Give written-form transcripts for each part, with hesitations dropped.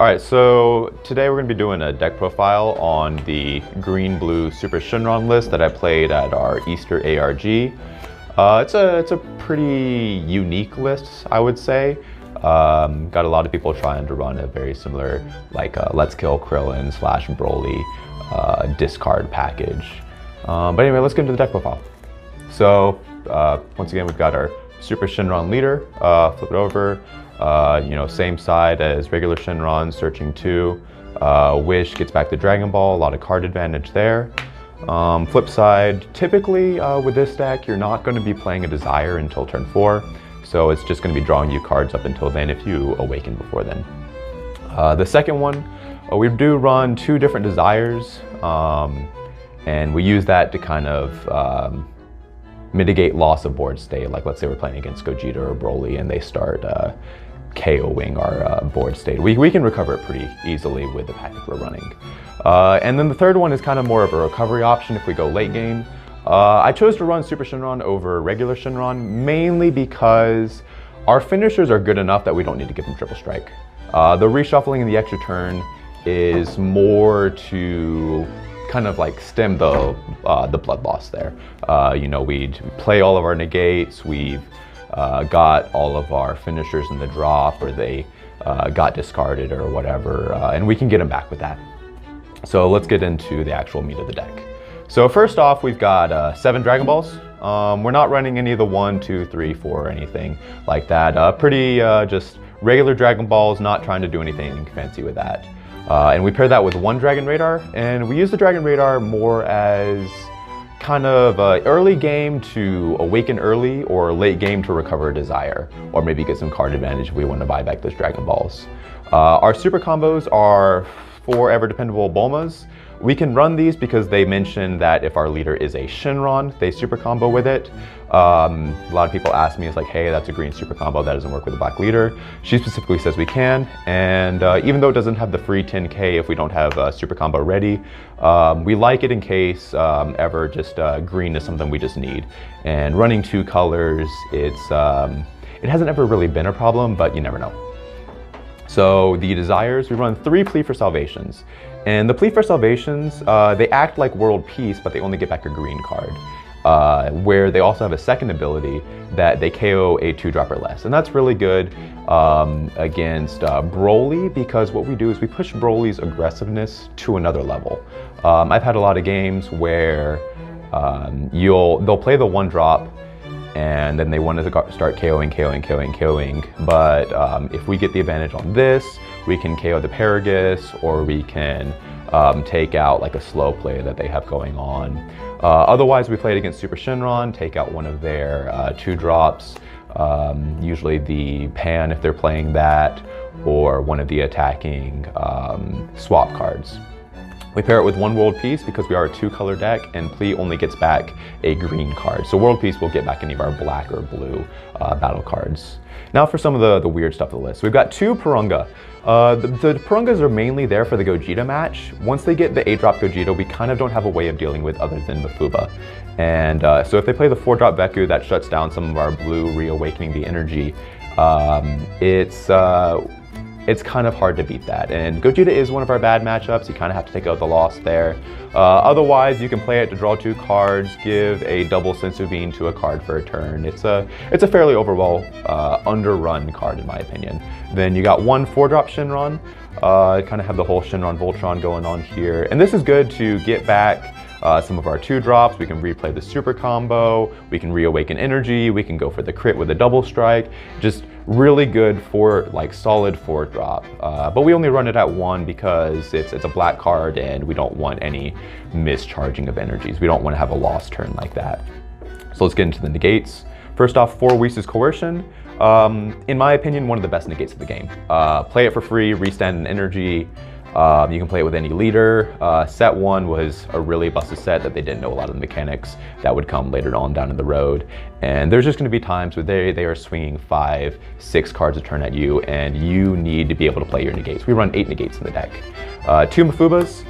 All right, so today we're going to be doing a deck profile on the green-blue Super Shenron list that I played at our Easter ARG. It's a pretty unique list, I would say. Got a lot of people trying to run a very similar, like Let's Kill Krillin / Broly discard package. But anyway, let's get into the deck profile. So once again, we've got our Super Shenron leader. Flip it over. Same side as regular Shenron, searching 2. Wish gets back the Dragon Ball, a lot of card advantage there. Flip side, typically with this deck, you're not going to be playing a Desire until turn 4. So it's just going to be drawing you cards up until then if you awaken before then. The second one, we do run 2 different Desires, and we use that to kind of mitigate loss of board state. Like let's say we're playing against Gogeta or Broly and they start KOing our board state. We can recover it pretty easily with the package we're running. And then the third one is kind of more of a recovery option if we go late game. I chose to run Super Shenron over regular Shenron mainly because our finishers are good enough that we don't need to give them triple strike. The reshuffling in the extra turn is more to kind of like stem the blood loss there. We play all of our negates, we've got all of our finishers in the drop, or they got discarded or whatever, and we can get them back with that. So let's get into the actual meat of the deck. So first off, we've got 7 Dragon Balls. We're not running any of the 1, 2, 3, 4 or anything like that. Pretty just regular Dragon Balls, not trying to do anything fancy with that. And we pair that with 1 Dragon Radar, and we use the Dragon Radar more as kind of early game to awaken early, or late game to recover a Desire, or maybe get some card advantage if we want to buy back those Dragon Balls. Our super combos are 4 Ever Dependable Bulmas. We can run these because they mention that if our leader is a Shenron, they super combo with it. A lot of people ask me, it's like, hey, that's a green super combo, that doesn't work with a black leader. She specifically says we can, and even though it doesn't have the free 10k if we don't have a super combo ready, we like it in case ever just green is something we just need. And running 2 colors, it hasn't ever really been a problem, but you never know. So the Desires, we run 3 Plea for Salvations. And the Plea for Salvations, they act like World Peace, but they only get back a green card. Where they also have a second ability that they KO a 2-drop or less. And that's really good against Broly, because what we do is we push Broly's aggressiveness to another level. I've had a lot of games where they'll play the 1-drop, and then they want to start KOing. But if we get the advantage on this, we can KO the Paragus, or we can take out like a slow play that they have going on. Otherwise, we played against Super Shenron, take out one of their 2-drops, usually the Pan if they're playing that, or one of the attacking swap cards. We pair it with 1 World Peace because we are a 2-color deck, and Plea only gets back a green card. So World Peace will get back any of our black or blue battle cards. Now for some of the weird stuff on the list. We've got 2 Purunga. The Purungas are mainly there for the Gogeta match. Once they get the 8-drop Gogeta, we kind of don't have a way of dealing with other than Mafuba. And so if they play the 4-drop Veku, that shuts down some of our blue, reawakening the energy. It's kind of hard to beat that, and Gogeta is one of our bad matchups. You kind of have to take out the loss there. Otherwise, you can play it to draw 2 cards, give a double Sensuvine to a card for a turn. It's a fairly overall underrun card in my opinion. Then you got 1 4-drop Shenron. Kind of have the whole Shenron Voltron going on here, and this is good to get back some of our 2-drops. We can replay the super combo, we can reawaken energy, we can go for the crit with a double strike. Just really good for like solid 4-drop. But we only run it at 1 because it's a black card and we don't want any mischarging of energies. We don't want to have a lost turn like that. So let's get into the negates. First off, 4 Whis' Coercion. In my opinion, one of the best negates of the game. Play it for free, restand an energy. You can play it with any leader. Set 1 was a really busted set that they didn't know a lot of the mechanics that would come later on down in the road. And there's just going to be times where they are swinging 5, 6 cards a turn at you, and you need to be able to play your negates. We run 8 negates in the deck. 2 Mafubas.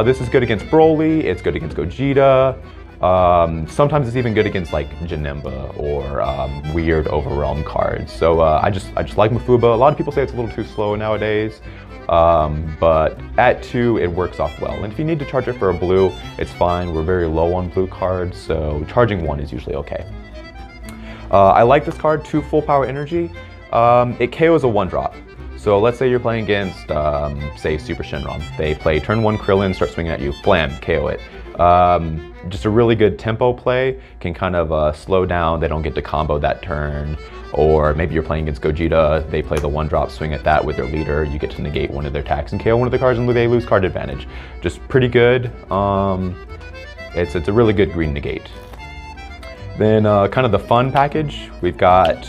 This is good against Broly. It's good against Gogeta. Sometimes it's even good against like Janemba or weird Overwhelm cards. So I just like Mafuba. A lot of people say it's a little too slow nowadays. but at 2 it works off well. And if you need to charge it for a blue, it's fine. We're very low on blue cards, so charging 1 is usually okay. I like this card, 2 full power energy. It KOs a 1-drop. So let's say you're playing against, say, Super Shenron. They play turn 1 Krillin, start swinging at you, blam, KO it. Just a really good tempo play, can kind of slow down, they don't get to combo that turn. Or maybe you're playing against Gogeta, they play the 1-drop, swing at that with their leader, you get to negate one of their attacks and KO one of the cards and they lose card advantage. Just pretty good. It's a really good green negate. Then kind of the fun package, we've got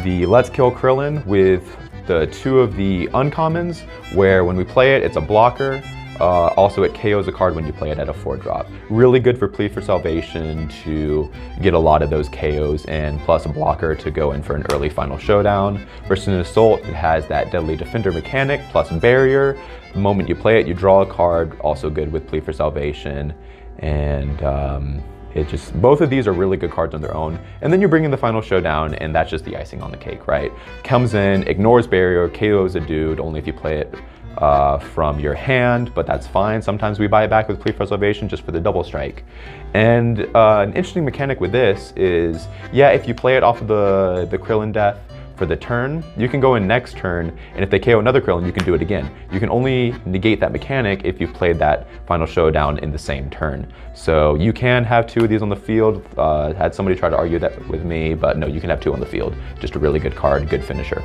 the Let's Kill Krillin with the 2 of the uncommons, where when we play it, it's a blocker. Also, it KOs a card when you play it at a 4-drop. Really good for Plea for Salvation to get a lot of those KOs, and plus a blocker to go in for an early final showdown. Versus an Assault, it has that Deadly Defender mechanic plus Barrier. The moment you play it, you draw a card, also good with Plea for Salvation. And both of these are really good cards on their own. And then you bring in the final showdown, and that's just the icing on the cake, right? Comes in, ignores Barrier, KOs a dude, only if you play it from your hand, but that's fine. Sometimes we buy it back with Plea for Salvation just for the double strike. And an interesting mechanic with this is, yeah, if you play it off of the Krillin death for the turn, you can go in next turn, and if they KO another Krillin, you can do it again. You can only negate that mechanic if you played that final showdown in the same turn. So you can have 2 of these on the field. Had somebody try to argue that with me, but no, you can have 2 on the field. Just a really good card, good finisher.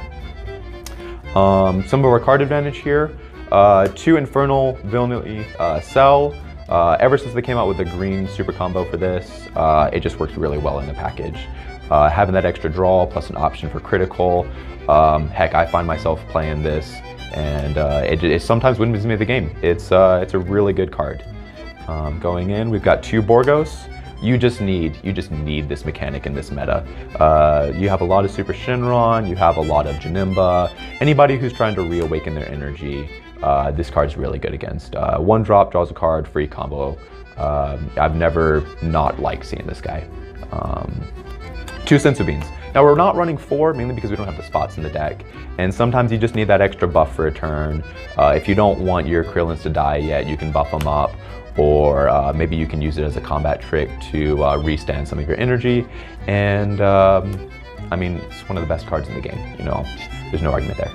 Some of our card advantage here, 2 Infernal Villainy Cell. Ever since they came out with the green super combo for this, it just works really well in the package. Having that extra draw plus an option for critical. Heck, I find myself playing this, and it sometimes wins me the game. It's a really good card. Going in, we've got 2 Borgos. You just need this mechanic in this meta. You have a lot of Super Shenron, you have a lot of Janemba. Anybody who's trying to reawaken their energy, this card's really good against. 1-drop, draws a card, free combo. I've never not liked seeing this guy. 2 Senzu Beans. Now we're not running 4, mainly because we don't have the spots in the deck. And sometimes you just need that extra buff for a turn. If you don't want your Krillins to die yet, you can buff them up. Or maybe you can use it as a combat trick to restand some of your energy. And I mean, it's one of the best cards in the game, you know, there's no argument there.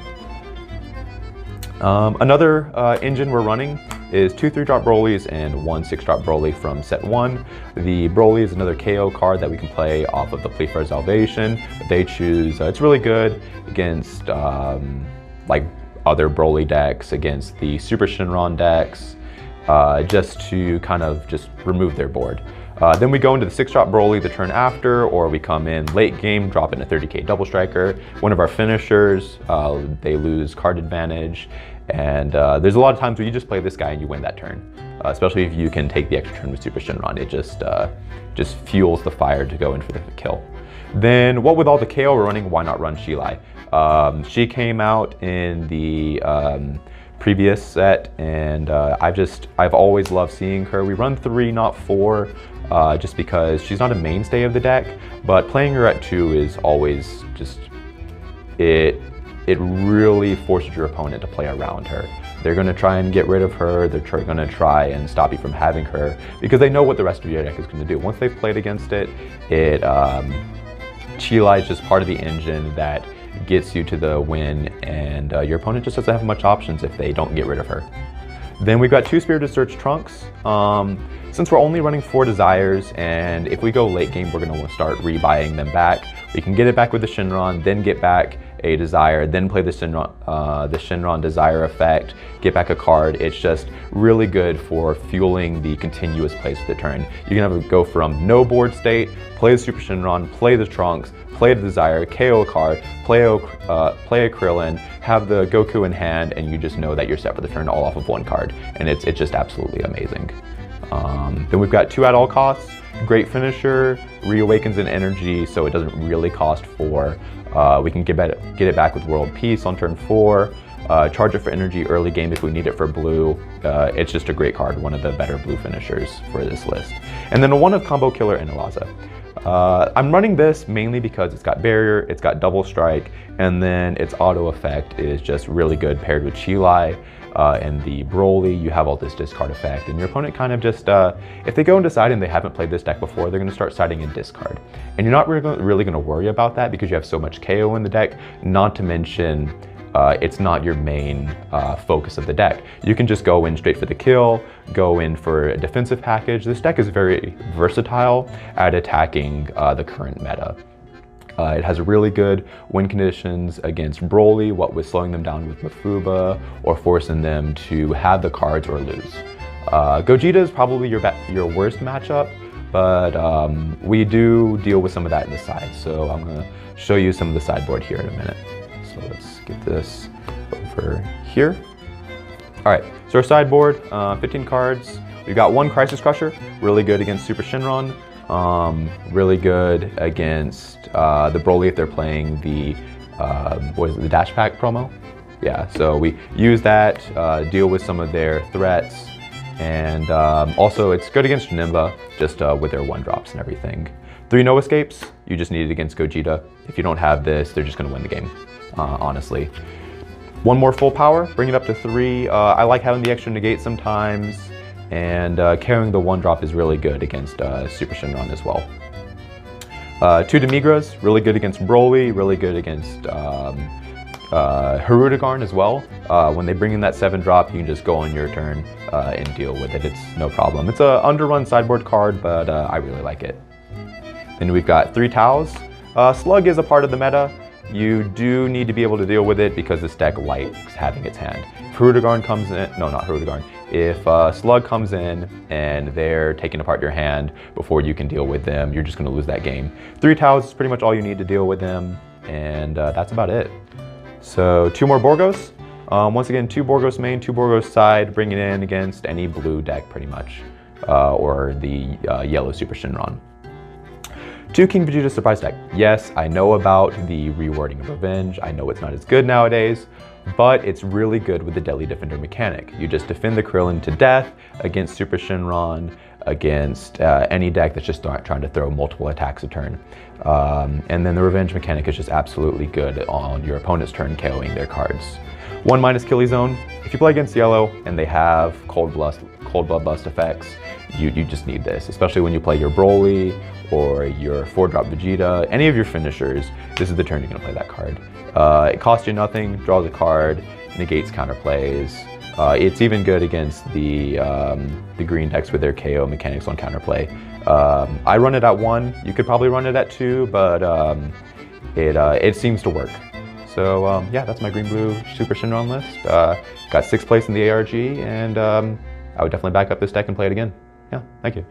Another engine we're running is 2 3-drop Broly's and 1 6-drop Broly from set 1. The Broly is another KO card that we can play off of the Plea for Salvation. But they choose, it's really good against like other Broly decks, against the Super Shenron decks, just to kind of just remove their board. Then we go into the 6-drop Broly the turn after, or we come in late game, drop in a 30k double striker. One of our finishers, they lose card advantage. And there's a lot of times where you just play this guy and you win that turn, especially if you can take the extra turn with Super Shenron. It just fuels the fire to go in for the kill. Then what with all the KO we're running, why not run Shilai? She came out in the previous set, and I've always loved seeing her. We run 3, not 4, just because she's not a mainstay of the deck, but playing her at 2 is always just, it really forces your opponent to play around her. They're going to try and get rid of her, they're going to try and stop you from having her, because they know what the rest of your deck is going to do. Once they've played against it, Shilai is just part of the engine that gets you to the win, and your opponent just doesn't have much options if they don't get rid of her. Then we've got 2 Spirited Search Trunks. Since we're only running 4 Desires, and if we go late game, we're going to want to start rebuying them back. We can get it back with the Shenron, then get back a Desire, then play the Shenron Desire effect, get back a card. It's just really good for fueling the continuous plays of the turn. You can have it go from no board state, play the Super Shenron, play the Trunks, play the Desire, KO a card, play a Krillin, have the Goku in hand, and you just know that you're set for the turn all off of 1 card. And it's just absolutely amazing. Then we've got 2 at all costs. Great finisher, reawakens in energy, so it doesn't really cost 4. We can get it back with World Peace on turn 4. Charge it for energy early game if we need it for blue. It's just a great card, one of the better blue finishers for this list. And then a 1 of Combo Killer and Elaza. I'm running this mainly because it's got barrier, it's got double strike, and then its auto effect is just really good paired with Chilai. And the Broly, you have all this discard effect, and your opponent kind of just, if they go and decide and they haven't played this deck before, they're going to start siding in discard. And you're not really going to worry about that because you have so much KO in the deck, not to mention it's not your main focus of the deck. You can just go in straight for the kill, go in for a defensive package. This deck is very versatile at attacking the current meta. It has really good win conditions against Broly, what with slowing them down with Mafuba or forcing them to have the cards or lose. Gogeta is probably your worst matchup, but we do deal with some of that in the side. So I'm going to show you some of the sideboard here in a minute. So let's get this over here. All right, so our sideboard, 15 cards. We've got one Crisis Crusher, really good against Super Shenron. Really good against the Broly if they're playing the, what is it, the Dash Pack promo? Yeah, so we use that, deal with some of their threats, and also it's good against Nimba, just with their 1-drops and everything. 3 No Escapes, you just need it against Gogeta. If you don't have this, they're just going to win the game, honestly. 1 more full power, bring it up to 3. I like having the extra negate sometimes. And carrying the 1-drop is really good against Super Shenron as well. 2 Demigras, really good against Broly, really good against Hirudegarn as well. When they bring in that 7-drop, you can just go on your turn and deal with it. It's no problem. It's a underrun sideboard card, but I really like it. Then we've got 3 Taos. Slug is a part of the meta. You do need to be able to deal with it because this deck likes having its hand. If Hirudegarn comes in, no, not Hirudegarn. If Slug comes in and they're taking apart your hand before you can deal with them, you're just going to lose that game. 3 Taos is pretty much all you need to deal with them, and that's about it. So 2 more Borgos. Once again, 2 Borgos main, 2 Borgos side, bringing it in against any blue deck pretty much, or the yellow Super Shenron. 2 King Vegeta surprise deck. Yes, I know about the rewording of Revenge. I know it's not as good nowadays, but it's really good with the Deadly Defender mechanic. You just defend the Krillin to death against Super Shenron, against any deck that's just trying to throw multiple attacks a turn. And then the Revenge mechanic is just absolutely good on your opponent's turn, KOing their cards. 1- Killy Zone. If you play against yellow and they have Cold Bloodlust effects, you just need this, especially when you play your Broly or your 4-drop Vegeta, any of your finishers, this is the turn you're going to play that card. It costs you nothing, draws a card, negates counterplays. It's even good against the green decks with their KO mechanics on counterplay. I run it at 1, you could probably run it at 2, but it seems to work. So yeah, that's my green-blue Super Shenron list. Got 6th place in the ARG, and I would definitely back up this deck and play it again. Yeah, thank you.